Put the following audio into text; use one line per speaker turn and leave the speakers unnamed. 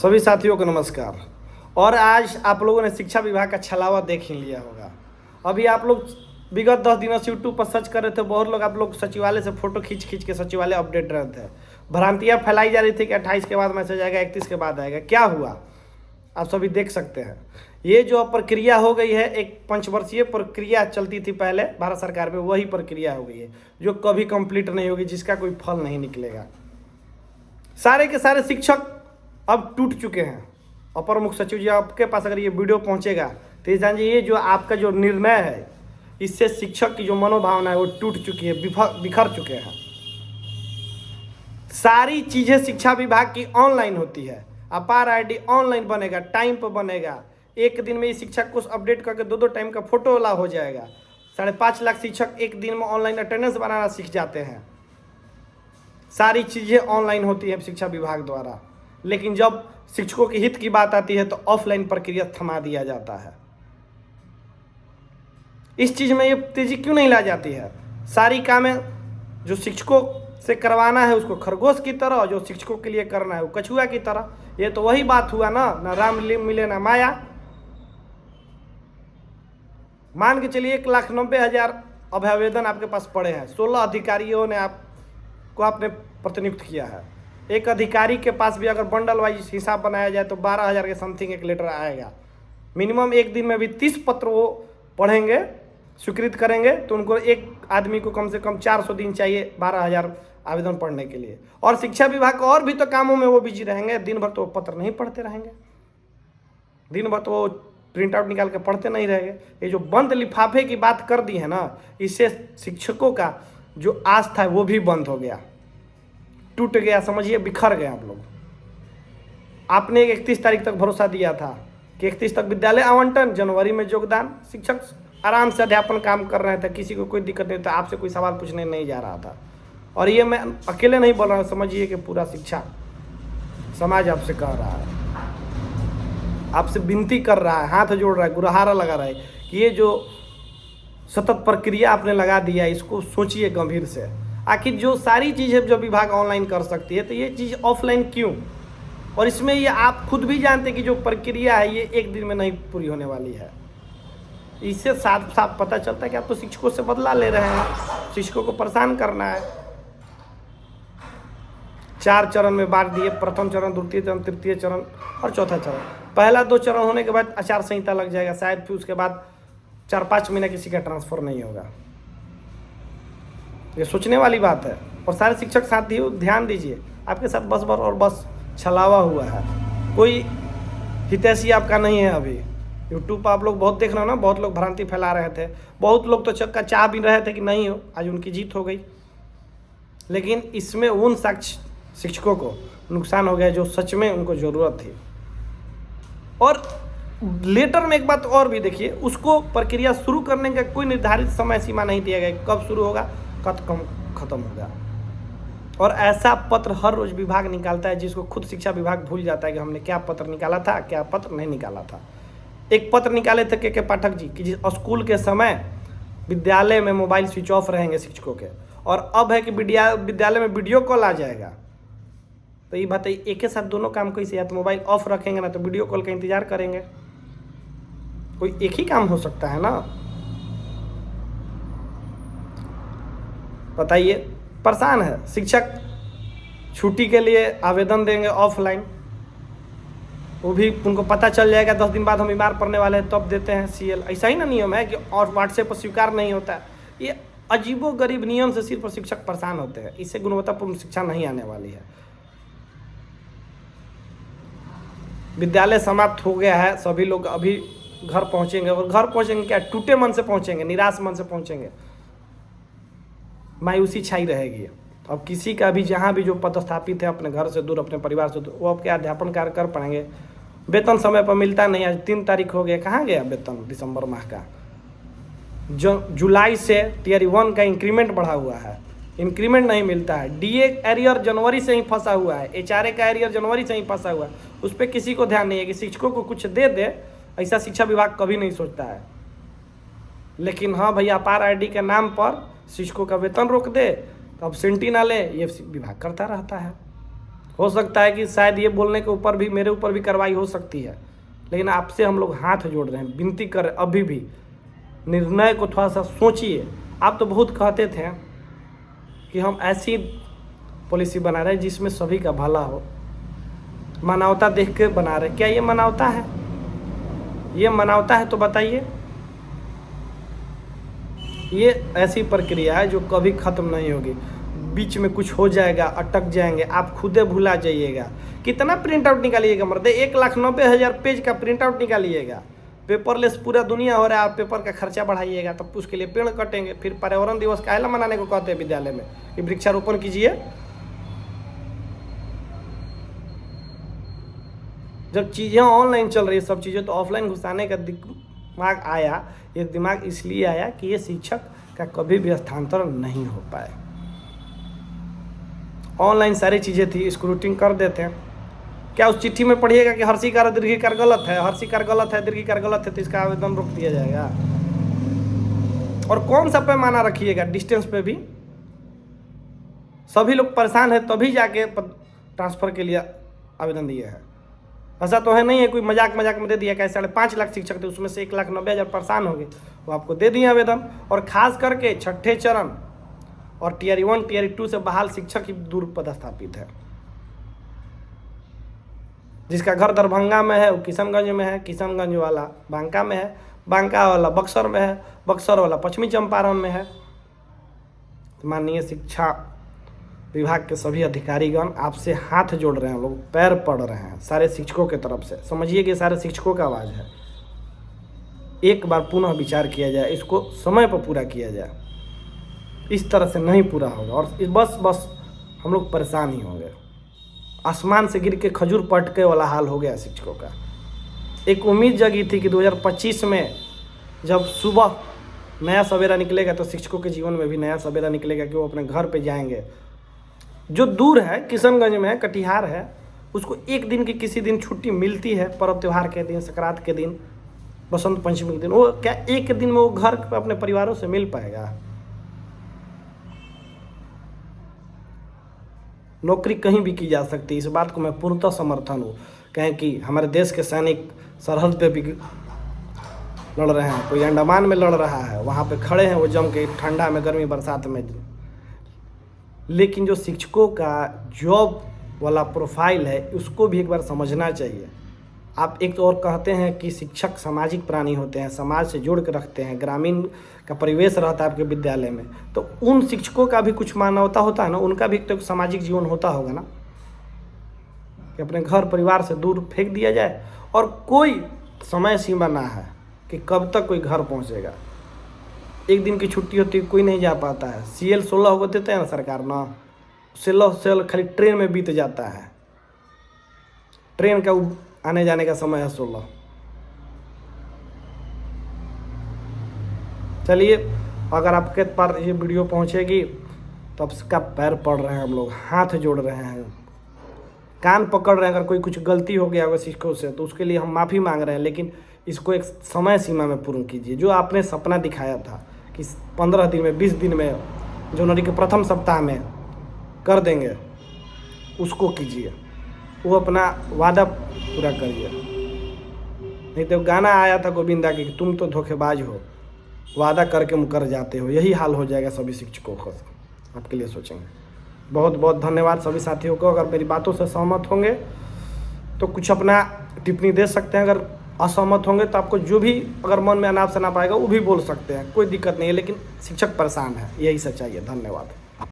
सभी साथियों को नमस्कार। और आज आप लोगों ने शिक्षा विभाग का छलावा देख ही लिया होगा। अभी आप लोग विगत 10 दिनों से यूट्यूब पर सर्च कर रहे थे, बहुत लोग आप लोग सचिवालय से फोटो खींच खींच के सचिवालय अपडेट रहे थे। भ्रांतियाँ फैलाई जा रही थी कि 28 के बाद मैसेज आएगा, 31 के बाद आएगा। क्या हुआ आप सभी देख सकते हैं। ये जो प्रक्रिया हो गई है, एक पंचवर्षीय प्रक्रिया चलती थी पहले भारत सरकार में, वही प्रक्रिया हो गई है जो कभी कंप्लीट नहीं होगी, जिसका कोई फल नहीं निकलेगा। सारे के सारे शिक्षक अब टूट चुके हैं। अपर मुख्य सचिव जी आपके पास अगर ये वीडियो पहुंचेगा तो ये जानिए, ये जो आपका जो निर्णय है, इससे शिक्षक की जो मनोभावना है वो टूट चुकी है, बिखर चुके हैं। सारी चीज़ें शिक्षा विभाग की ऑनलाइन होती है। अपार आईडी ऑनलाइन बनेगा, टाइम पर बनेगा। एक दिन में ये शिक्षक को अपडेट करके दो टाइम का फोटो वाला हो जाएगा। 5.5 लाख शिक्षक एक दिन में ऑनलाइन अटेंडेंस बनाना सीख जाते हैं। सारी चीज़ें ऑनलाइन होती है शिक्षा विभाग द्वारा। लेकिन जब शिक्षकों के हित की बात आती है तो ऑफलाइन प्रक्रिया थमा दिया जाता है। इस चीज़ में ये तेजी क्यों नहीं ला जाती है? सारी कामें जो शिक्षकों से करवाना है उसको खरगोश की तरह, और जो शिक्षकों के लिए करना है वो कछुआ की तरह। ये तो वही बात हुआ ना राम मिले ना माया। मान के चलिए 1,90,000 अब आवेदन आपके पास पड़े हैं। 16 अधिकारियों ने आपने प्रतिनियुक्त किया है। एक अधिकारी के पास भी अगर बंडल वाइज हिसाब बनाया जाए तो 12,000 के समथिंग एक लेटर आएगा। मिनिमम एक दिन में भी 30 पत्र वो पढ़ेंगे, स्वीकृत करेंगे, तो उनको एक आदमी को कम से कम 400 दिन चाहिए 12,000 आवेदन पढ़ने के लिए। और शिक्षा विभाग को और भी तो कामों में वो बिजी रहेंगे। दिन भर तो वो पत्र नहीं पढ़ते रहेंगे, दिन भर तो वो प्रिंट आउट निकाल के पढ़ते नहीं रहेंगे। ये जो बंद लिफाफे की बात कर दी है ना, इससे शिक्षकों का जो आस्था है वो भी बंद हो गया, टूट गया, समझिए बिखर गए आप लोग। आपने 31 तारीख तक भरोसा दिया था कि 31 तक विद्यालय आवंटन, जनवरी में योगदान। शिक्षक आराम से अध्यापन काम कर रहे थे, किसी को कोई दिक्कत नहीं था, आपसे कोई सवाल पूछने नहीं जा रहा था। और ये मैं अकेले नहीं बोल रहा हूँ, समझिए कि पूरा शिक्षा समाज आपसे कह रहा है, आपसे विनती कर रहा है, हाथ जोड़ रहा है, गुहारा लगा रहा है कि ये जो सतत प्रक्रिया आपने लगा दिया इसको सोचिए गंभीर से। आखिर जो सारी चीज़ें जो विभाग ऑनलाइन कर सकती है तो ये चीज़ ऑफलाइन क्यों? और इसमें ये आप खुद भी जानते हैं कि जो प्रक्रिया है ये एक दिन में नहीं पूरी होने वाली है। इससे साफ साफ पता चलता है कि आप तो शिक्षकों से बदला ले रहे हैं, शिक्षकों को परेशान करना है। 4 चरण में बांट दिए, प्रथम चरण, द्वितीय चरण, तृतीय चरण और चौथा चरण। पहला 2 चरण होने के बाद आचार संहिता लग जाएगा शायद, फिर उसके बाद 4-5 महीने किसी का ट्रांसफर नहीं होगा। ये सोचने वाली बात है। और सारे शिक्षक साथियों ध्यान दीजिए, आपके साथ बस भर और बस छलावा हुआ है, कोई हितैषी आपका नहीं है। अभी यूट्यूब पर आप लोग बहुत देख रहे हो ना, बहुत लोग भ्रांति फैला रहे थे, बहुत लोग तो चक्का चाह भी रहे थे कि नहीं हो, आज उनकी जीत हो गई। लेकिन इसमें उन शिक्षकों को नुकसान हो गया जो सच में उनको ज़रूरत थी। और लेटर में एक बात और भी देखिए, उसको प्रक्रिया शुरू करने का कोई निर्धारित समय सीमा नहीं दिया गया, कब शुरू होगा कब खत्म होगा। और ऐसा पत्र हर रोज विभाग निकालता है जिसको खुद शिक्षा विभाग भूल जाता है कि हमने क्या पत्र निकाला था, क्या पत्र नहीं निकाला था। एक पत्र निकाले थे के पाठक जी कि स्कूल के समय विद्यालय में मोबाइल स्विच ऑफ रहेंगे शिक्षकों के, और अब है कि विद्यालय में वीडियो कॉल आ जाएगा। तो ये बताइए, एक के साथ दोनों काम कैसे? या तो मोबाइल ऑफ रखेंगे ना तो वीडियो कॉल का इंतजार करेंगे। कोई एक ही काम हो सकता है ना, बताइए। परेशान है शिक्षक। छुट्टी के लिए आवेदन देंगे ऑफलाइन, वो भी उनको पता चल जाएगा 10 दिन बाद हम बीमार पड़ने वाले हैं तब देते हैं CL। ऐसा ही ना नियम है कि और व्हाट्सएप पर स्वीकार नहीं होता है। ये अजीबो गरीब नियम से सिर्फ शिक्षक परेशान होते हैं। इससे गुणवत्तापूर्ण शिक्षा नहीं आने वाली है। विद्यालय समाप्त हो गया है, सभी लोग अभी घर पहुंचेंगे, और घर पहुंचेंगे क्या, टूटे मन से पहुंचेंगे, निराश मन से पहुंचेंगे, मायूसी छाई रहेगी। अब किसी का भी जहाँ भी जो पदस्थापित है अपने घर से दूर, अपने परिवार से दूर, वो आपके अध्यापन कार्य कर पाएंगे? वेतन समय पर मिलता नहीं। आज 3 तारीख हो गया, कहाँ गया वेतन दिसंबर माह का? जुलाई से Tier 1 का इंक्रीमेंट बढ़ा हुआ है, इंक्रीमेंट नहीं मिलता है। DA एरियर जनवरी से ही फंसा हुआ है, HRA का एरियर जनवरी से ही फंसा हुआ है। उस पर किसी को ध्यान नहीं है कि शिक्षकों को कुछ दे दे, ऐसा शिक्षा विभाग कभी नहीं सोचता है। लेकिन हाँ भैया, अपार आईडी के नाम पर शिक्षकों का वेतन रोक दे, तो अब एब्सेंटी ना ले, ये विभाग करता रहता है। हो सकता है कि शायद ये बोलने के ऊपर भी मेरे ऊपर भी कार्रवाई हो सकती है, लेकिन आपसे हम लोग हाथ जोड़ रहे हैं, विनती कर अभी भी निर्णय को थोड़ा सा सोचिए। आप तो बहुत कहते थे कि हम ऐसी पॉलिसी बना रहे हैं जिसमें सभी का भला हो, मानवता देख के बना रहे। क्या ये मानवता है? ये मानवता है तो बताइए। ये ऐसी प्रक्रिया है जो कभी ख़त्म नहीं होगी। बीच में कुछ हो जाएगा, अटक जाएंगे, आप खुदे भुला जाइएगा। कितना प्रिंट आउट निकालिएगा मर्दे? 1,90,000 पेज का प्रिंट आउट निकालिएगा। पेपरलेस पूरा दुनिया हो रहा है, आप पेपर का खर्चा बढ़ाइएगा, तब उसके लिए पेड़ कटेंगे। फिर पर्यावरण दिवस काहेला मनाने को कहते हैं विद्यालय में कि वृक्षारोपण कीजिए। जब चीज़ें ऑनलाइन चल रही है सब चीज़ें, तो ऑफलाइन घुसाने का दिमाग आया। ये दिमाग इसलिए आया कि ये शिक्षक का कभी भी स्थानांतरण नहीं हो पाए। ऑनलाइन सारी चीज़ें थी, स्क्रूटिंग कर देते हैं। क्या उस चिट्ठी में पढ़िएगा कि हर्षिकार और दीर्घिकार गलत है, हर्षिकार गलत है, दीर्घिकार गलत है, तो इसका आवेदन रोक दिया जाएगा? और कौन सा पैमाना रखिएगा? डिस्टेंस पे भी सभी लोग परेशान है, तभी जाके ट्रांसफ़र के लिए आवेदन दिए हैं। ऐसा तो है नहीं है कोई मजाक में दे दिया। कैसे 5.5 लाख शिक्षक थे, उसमें से 1,90,000 परेशान हो गए, वो आपको दे दिए आवेदन। और खास करके छठे चरण और टियर 1 टियर 2 से बहाल शिक्षक ही दूर पदस्थापित है। जिसका घर दरभंगा में है वो किशनगंज में है, किशनगंज वाला बांका में है, बांका वाला बक्सर में है, बक्सर वाला पश्चिमी चंपारण में है। तो माननीय शिक्षा विभाग के सभी अधिकारीगण आपसे हाथ जोड़ रहे हैं, लोग पैर पड़ रहे हैं सारे शिक्षकों के तरफ से। समझिए कि सारे शिक्षकों का आवाज़ है। एक बार पुनः विचार किया जाए, इसको समय पर पूरा किया जाए। इस तरह से नहीं पूरा होगा और बस हम लोग परेशान ही होंगे। आसमान से गिर के खजूर पटके वाला हाल हो गया शिक्षकों का। एक उम्मीद जगी थी कि 2025 में जब सुबह नया सवेरा निकलेगा तो शिक्षकों के जीवन में भी नया सवेरा निकलेगा कि वो अपने घर पे जाएंगे। जो दूर है, किशनगंज में है, कटिहार है, उसको एक दिन की किसी दिन छुट्टी मिलती है, पर्व त्यौहार के दिन, संक्रांत के दिन, बसंत पंचमी के दिन। वो क्या एक दिन में वो घर पे अपने परिवारों से मिल पाएगा? नौकरी कहीं भी की जा सकती है, इस बात को मैं पूर्णतः समर्थन हूँ। कहें कि हमारे देश के सैनिक सरहद पे भी लड़ रहे हैं, कोई अंडमान में लड़ रहा है, वहाँ पे खड़े हैं वो जम के ठंडा में, गर्मी, बरसात में। लेकिन जो शिक्षकों का जॉब वाला प्रोफाइल है उसको भी एक बार समझना चाहिए। आप एक तो और कहते हैं कि शिक्षक सामाजिक प्राणी होते हैं, समाज से जोड़ के रखते हैं, ग्रामीण का परिवेश रहता है आपके विद्यालय में, तो उन शिक्षकों का भी कुछ मानवता होता है ना, उनका भी तो सामाजिक जीवन होता होगा ना, कि अपने घर परिवार से दूर फेंक दिया जाए। और कोई समय सीमा ना है कि कब तक कोई घर पहुंचेगा। एक दिन की छुट्टी होती है, कोई नहीं जा पाता है। CL 16 को देते हैं ना सरकार ना, 16 खाली ट्रेन में बीत जाता है। ट्रेन का आने जाने का समय है 16। चलिए, अगर आपके पास ये वीडियो पहुंचेगी तो आपका पैर पड़ रहे हैं, हम लोग हाथ जोड़ रहे हैं, कान पकड़ रहे हैं। अगर कोई कुछ गलती हो गया होगा शिक्षकों से तो उसके लिए हम माफ़ी मांग रहे हैं, लेकिन इसको एक समय सीमा में पूर्ण कीजिए। जो आपने सपना दिखाया था कि 15 दिन में, 20 दिन में, जनवरी के प्रथम सप्ताह में कर देंगे, उसको कीजिए। वो अपना वादा पूरा करिए। नहीं तो गाना आया था गोविंदा की कि तुम तो धोखेबाज हो, वादा करके मुकर जाते हो। यही हाल हो जाएगा सभी शिक्षकों का। आपके लिए सोचेंगे। बहुत बहुत धन्यवाद सभी साथियों को। अगर मेरी बातों से सहमत होंगे तो कुछ अपना टिप्पणी दे सकते हैं, अगर असहमत होंगे तो आपको जो भी अगर मन में अनाप शनाप आएगा वो भी बोल सकते हैं, कोई दिक्कत नहीं है। लेकिन शिक्षक परेशान है, यही सच्चाई है। धन्यवाद।